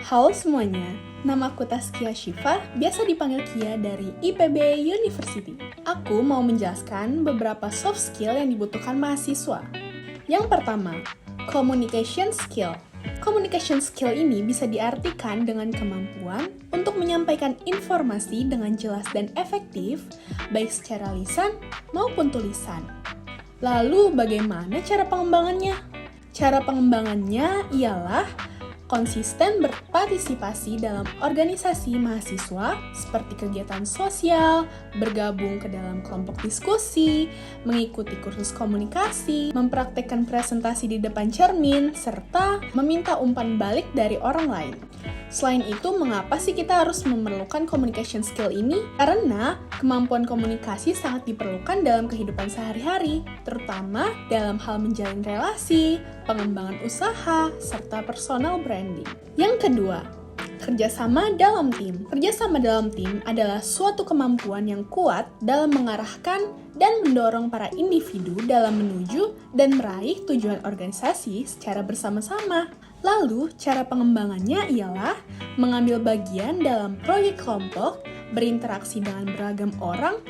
Halo semuanya, namaku Taskia Syifa, biasa dipanggil Kia dari IPB University. Aku mau menjelaskan beberapa soft skill yang dibutuhkan mahasiswa. Yang pertama, communication skill. Communication skill ini bisa diartikan dengan kemampuan untuk menyampaikan informasi dengan jelas dan efektif, baik secara lisan maupun tulisan. Lalu, bagaimana cara pengembangannya? Cara pengembangannya ialah konsisten berpartisipasi dalam organisasi mahasiswa seperti kegiatan sosial, bergabung ke dalam kelompok diskusi, mengikuti kursus komunikasi, mempraktekkan presentasi di depan cermin, serta meminta umpan balik dari orang lain. Selain itu, mengapa sih kita harus memerlukan communication skill ini? Karena kemampuan komunikasi sangat diperlukan dalam kehidupan sehari-hari, terutama dalam hal menjalin relasi, pengembangan usaha, serta personal branding. Yang kedua, kerjasama dalam tim. Kerjasama dalam tim adalah suatu kemampuan yang kuat dalam mengarahkan dan mendorong para individu dalam menuju dan meraih tujuan organisasi secara bersama-sama. Lalu, cara pengembangannya ialah mengambil bagian dalam proyek kelompok, berinteraksi dengan beragam orang,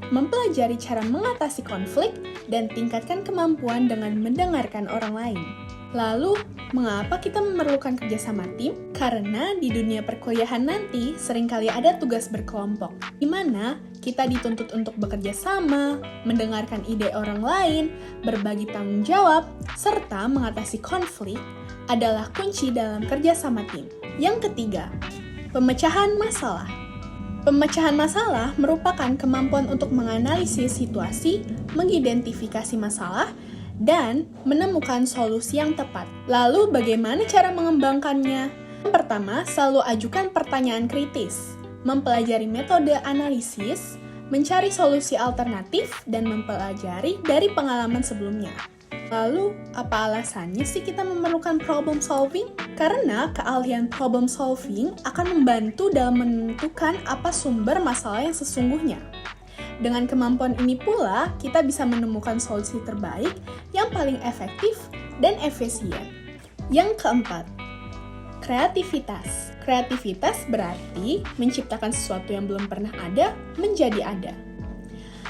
mempelajari cara mengatasi konflik, dan tingkatkan kemampuan dengan mendengarkan orang lain. Lalu, mengapa kita memerlukan kerjasama tim? Karena di dunia perkuliahan nanti seringkali ada tugas berkelompok, di mana kita dituntut untuk bekerja sama, mendengarkan ide orang lain, berbagi tanggung jawab, serta mengatasi konflik adalah kunci dalam kerjasama tim. Yang ketiga, pemecahan masalah. Pemecahan masalah merupakan kemampuan untuk menganalisis situasi, mengidentifikasi masalah, dan menemukan solusi yang tepat. Lalu, bagaimana cara mengembangkannya? Yang pertama, selalu ajukan pertanyaan kritis, mempelajari metode analisis, mencari solusi alternatif, dan mempelajari dari pengalaman sebelumnya. Lalu, apa alasannya sih kita memerlukan problem solving? Karena keahlian problem solving akan membantu dalam menentukan apa sumber masalah yang sesungguhnya. Dengan kemampuan ini pula, kita bisa menemukan solusi terbaik yang paling efektif dan efisien. Yang keempat, kreativitas. Kreativitas berarti menciptakan sesuatu yang belum pernah ada menjadi ada.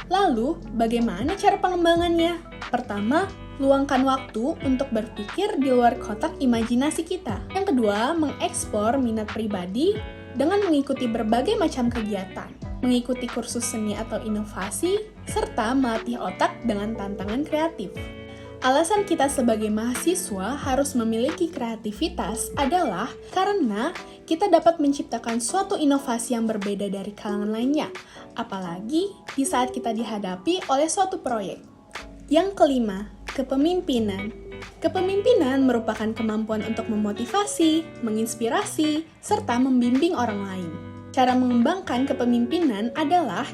Lalu, bagaimana cara pengembangannya? Pertama, luangkan waktu untuk berpikir di luar kotak imajinasi kita. Yang kedua, mengeksplor minat pribadi dengan mengikuti berbagai macam kegiatan, mengikuti kursus seni atau inovasi, serta melatih otak dengan tantangan kreatif. Alasan kita sebagai mahasiswa harus memiliki kreativitas adalah karena kita dapat menciptakan suatu inovasi yang berbeda dari kalangan lainnya, apalagi di saat kita dihadapi oleh suatu proyek. Yang kelima, kepemimpinan. Kepemimpinan merupakan kemampuan untuk memotivasi, menginspirasi, serta membimbing orang lain. Cara mengembangkan kepemimpinan adalah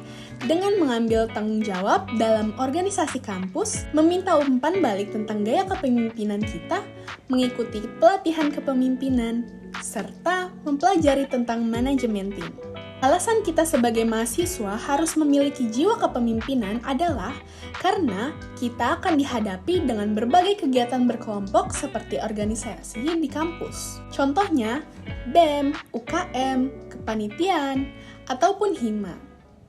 dengan mengambil tanggung jawab dalam organisasi kampus, meminta umpan balik tentang gaya kepemimpinan kita, mengikuti pelatihan kepemimpinan, serta mempelajari tentang manajemen tim. Alasan kita sebagai mahasiswa harus memiliki jiwa kepemimpinan adalah karena kita akan dihadapi dengan berbagai kegiatan berkelompok seperti organisasi di kampus. Contohnya, BEM, UKM, kepanitiaan, ataupun hima.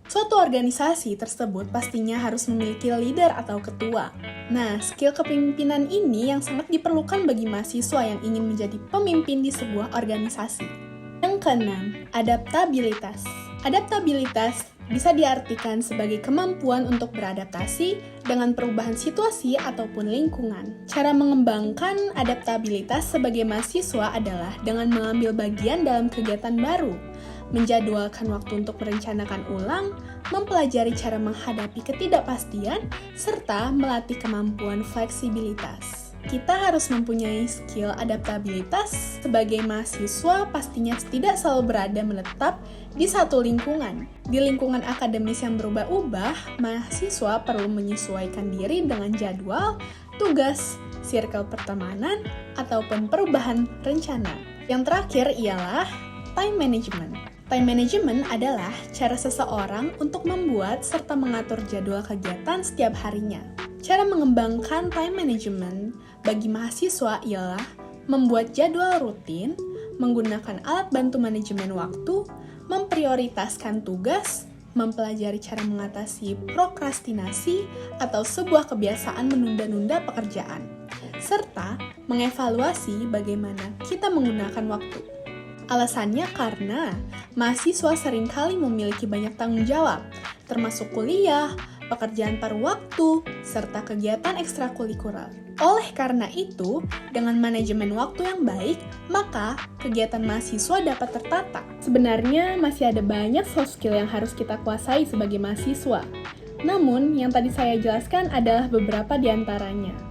Suatu organisasi tersebut pastinya harus memiliki leader atau ketua. Nah, skill kepemimpinan ini yang sangat diperlukan bagi mahasiswa yang ingin menjadi pemimpin di sebuah organisasi. Yang keenam, adaptabilitas. Adaptabilitas bisa diartikan sebagai kemampuan untuk beradaptasi dengan perubahan situasi ataupun lingkungan. Cara mengembangkan adaptabilitas sebagai mahasiswa adalah dengan mengambil bagian dalam kegiatan baru, menjadwalkan waktu untuk merencanakan ulang, mempelajari cara menghadapi ketidakpastian, serta melatih kemampuan fleksibilitas. Kita harus mempunyai skill adaptabilitas sebagai mahasiswa pastinya tidak selalu berada menetap di satu lingkungan. Di lingkungan akademis yang berubah-ubah, mahasiswa perlu menyesuaikan diri dengan jadwal, tugas, circle pertemanan, ataupun perubahan rencana. Yang terakhir ialah time management. Time management adalah cara seseorang untuk membuat serta mengatur jadwal kegiatan setiap harinya. Cara mengembangkan time management bagi mahasiswa ialah membuat jadwal rutin, menggunakan alat bantu manajemen waktu, memprioritaskan tugas, mempelajari cara mengatasi prokrastinasi atau sebuah kebiasaan menunda-nunda pekerjaan, serta mengevaluasi bagaimana kita menggunakan waktu. Alasannya karena mahasiswa seringkali memiliki banyak tanggung jawab, termasuk kuliah, pekerjaan paruh waktu, serta kegiatan ekstrakurikuler. Oleh karena itu, dengan manajemen waktu yang baik, maka kegiatan mahasiswa dapat tertata. Sebenarnya masih ada banyak soft skill yang harus kita kuasai sebagai mahasiswa. Namun, yang tadi saya jelaskan adalah beberapa di antaranya.